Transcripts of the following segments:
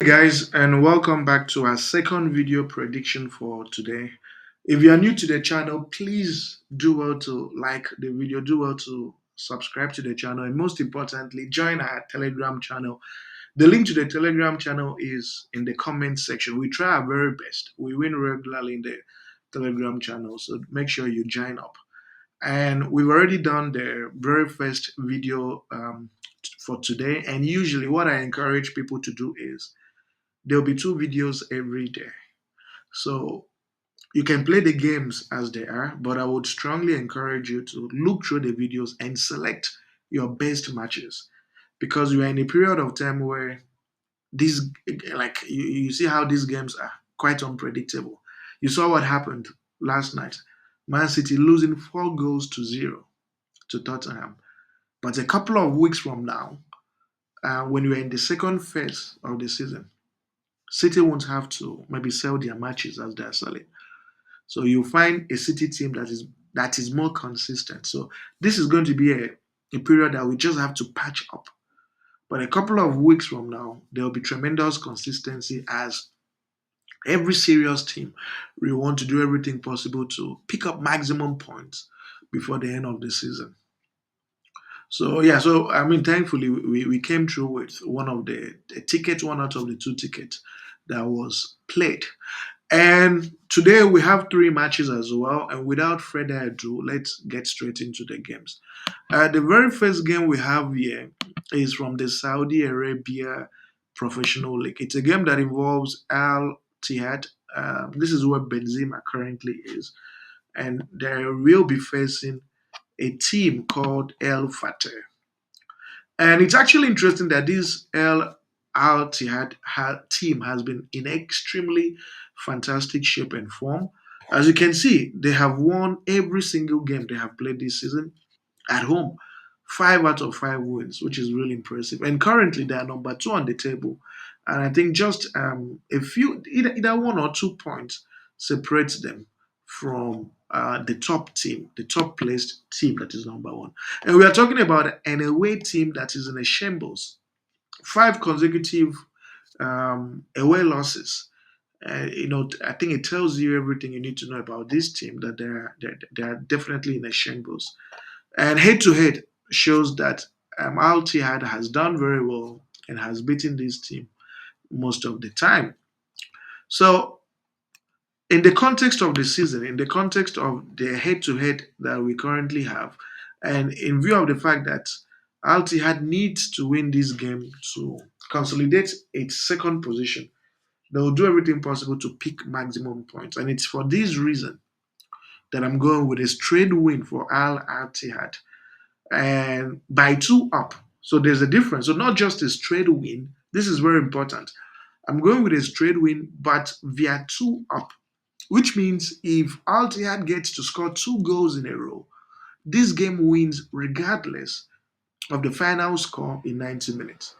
Hey guys, and welcome back to our second video prediction for today. If you are new to the channel, please do well to like the video, do well to subscribe to the channel, and most importantly, join our Telegram channel. The link to the Telegram channel is in the comment section. We try our very best. We win regularly in the Telegram channel, so make sure you join up. And we've already done the very first video for today. And usually, what I encourage people to do is there'll be two videos every day. So you can play the games as they are, but I would strongly encourage you to look through the videos and select your best matches because we are in a period of time where these, like, you see how these games are quite unpredictable. You saw what happened last night. Man City losing 4 goals to 0 to Tottenham. But a couple of weeks from now, when we're in the second phase of the season, City won't have to maybe sell their matches as they're selling. So you'll find a City team that is more consistent. So this is going to be a period that we just have to patch up. But a couple of weeks from now, there will be tremendous consistency as every serious team will want to do everything possible to pick up maximum points before the end of the season. So yeah, so I mean, thankfully we came through with one of the tickets, one out of the two tickets that was played. And today we have three matches as well. And without further ado, let's get straight into the games. The very first game we have here is from the Saudi Arabia Professional League. It's a game that involves Al Tihad. This is where Benzema currently is, and they will be facing a team called El Fateh. And it's actually interesting that this Al Tihad team has been in extremely fantastic shape and form. As you can see, they have won every single game they have played this season at home. 5 out of 5 wins, which is really impressive. And currently, they are number two on the table. And I think just a few, either 1 or 2 points separates them from the top team, the top placed team that is number one. And we are talking about an away team that is in a shambles. 5 consecutive away losses. I think it tells you everything you need to know about this team that they are definitely in a shambles. And head to head shows that Al Tihad has done very well and has beaten this team most of the time. So, in the context of the season, in the context of the head to head that we currently have, and in view of the fact that Al Tihad needs to win this game to consolidate its second position, they will do everything possible to pick maximum points. And it's for this reason that I'm going with a straight win for Al Ittihad and by two up. So there's a difference. So not just a straight win. This is very important. I'm going with a straight win, but via two up, which means if Al Ittihad gets to score 2 goals in a row, this game wins regardless of the final score in 90 minutes.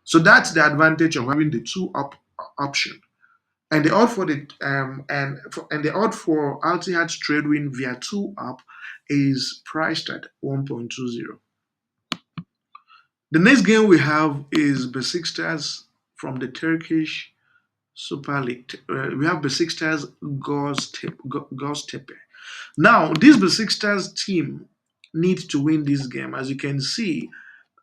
So that's the advantage of having the two up option. And the odd for the odd for Al Ittihad's trade win via two up is priced at 1.20. The next game we have is Besiktas from the Turkish Super League. We have Besiktas Göztepe. Now, this Besiktas team needs to win this game. As you can see,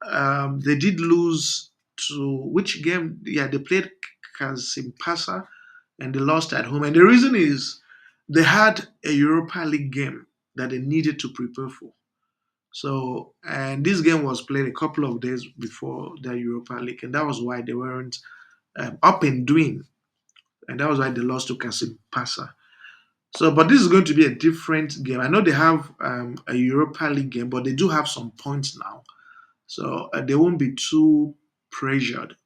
they did lose to which game? Yeah, they played Kasimpasa and they lost at home. And the reason is they had a Europa League game that they needed to prepare for. So, and this game was played a couple of days before the Europa League, and that was why they weren't up and doing, and that was why they lost to Kasim Pasa. So, but this is going to be a different game. I know they have a Europa League game, but they do have some points now, so they won't be too pressured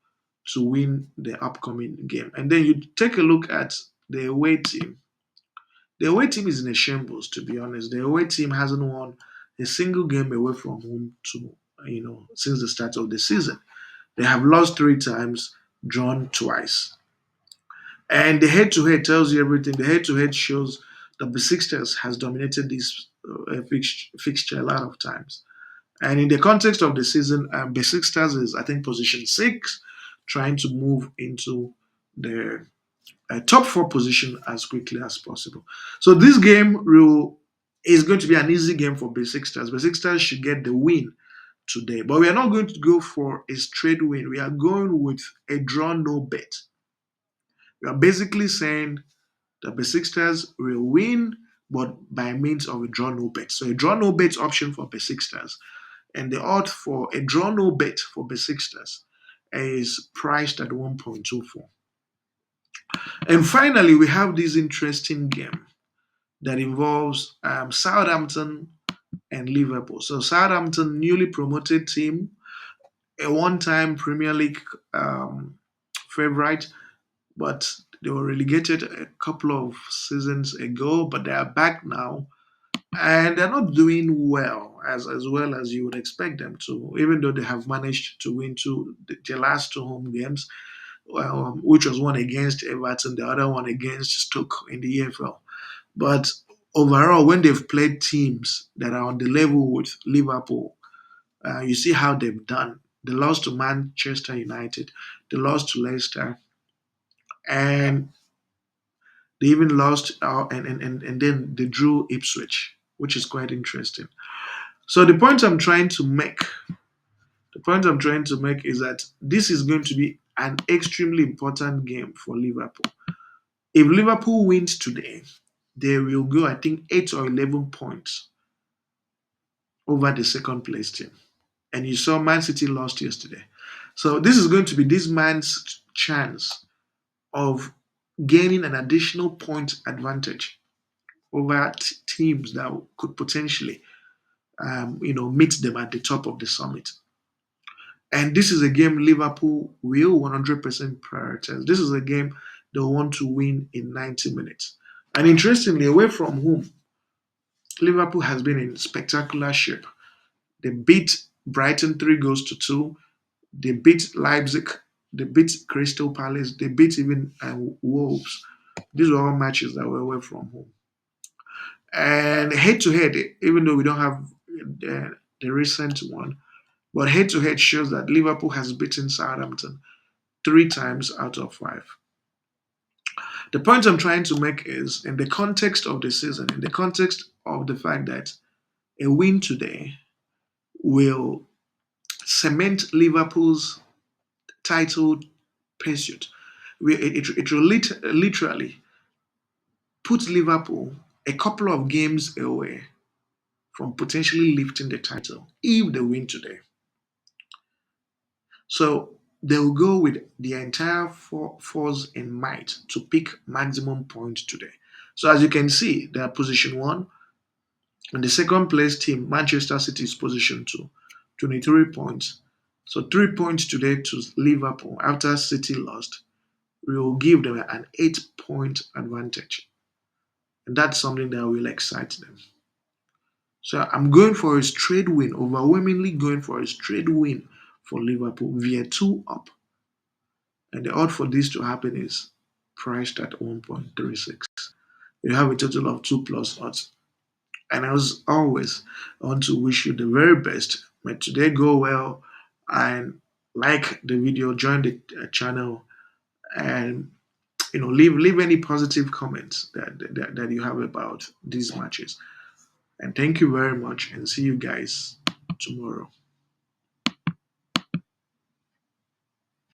to win the upcoming game. And then you take a look at the away team. The away team is in a shambles, to be honest. The away team hasn't won a single game away from home to since the start of the season. They have lost 3 times, drawn twice. And the head-to-head tells you everything. The head-to-head shows that Besiktas has dominated this fixture a lot of times. And in the context of the season, Besiktas is, I think, position 6, trying to move into the top four position as quickly as possible. So this game will is going to be an easy game for Besiktas. Besiktas should get the win today, but we are not going to go for a straight win. We are going with a draw no bet. We are basically saying that Besiktas will win, but by means of a draw no bet. So a draw no bet option for Besiktas, and the odds for a draw no bet for Besiktas is priced at 1.24. And finally, we have this interesting game that involves Southampton and Liverpool. So Southampton, newly promoted team, a one-time Premier League um, favorite, but they were relegated a couple of seasons ago, but they are back now, and they're not doing well as you would expect them to. Even though they have managed to win their last two home games, which was one against Everton, the other one against Stoke in the EFL. But overall, when they've played teams that are on the level with Liverpool, you see how they've done. They lost to Manchester United, they lost to Leicester, and they even lost, and then they drew Ipswich, which is quite interesting. So the point I'm trying to make is that this is going to be an extremely important game for Liverpool. If Liverpool wins today, they will go, I think, 8 or 11 points over the second place team. And you saw Man City lost yesterday. So this is going to be this man's chance of gaining an additional point advantage over teams that could potentially, meet them at the top of the summit. And this is a game Liverpool will 100% prioritize. This is a game they want to win in 90 minutes. And interestingly, away from home, Liverpool has been in spectacular shape. They beat Brighton 3 goals to 2. They beat Leipzig. They beat Crystal Palace. They beat even Wolves. These were all matches that were away from home. And head to head, even though we don't have the recent one, but head to head shows that Liverpool has beaten Southampton 3 times out of 5. The point I'm trying to make is in the context of the season, in the context of the fact that a win today will cement Liverpool's title pursuit. It will literally put Liverpool a couple of games away from potentially lifting the title if they win today. So they will go with the entire force in might to pick maximum points today. So as you can see, they are position one, and the second place team, Manchester City, is position two, 23 points. So 3 points today to Liverpool after City lost. We will give them an 8 point advantage. And that's something that will excite them. So I'm going for a straight win, overwhelmingly going for a straight win for Liverpool via 2 up. And the odd for this to happen is priced at 1.36. You have a total of 2 plus odds. And as always, I want to wish you the very best. May today go well, and like the video, join the channel, and leave any positive comments that you have about these matches. And thank you very much, and see you guys tomorrow.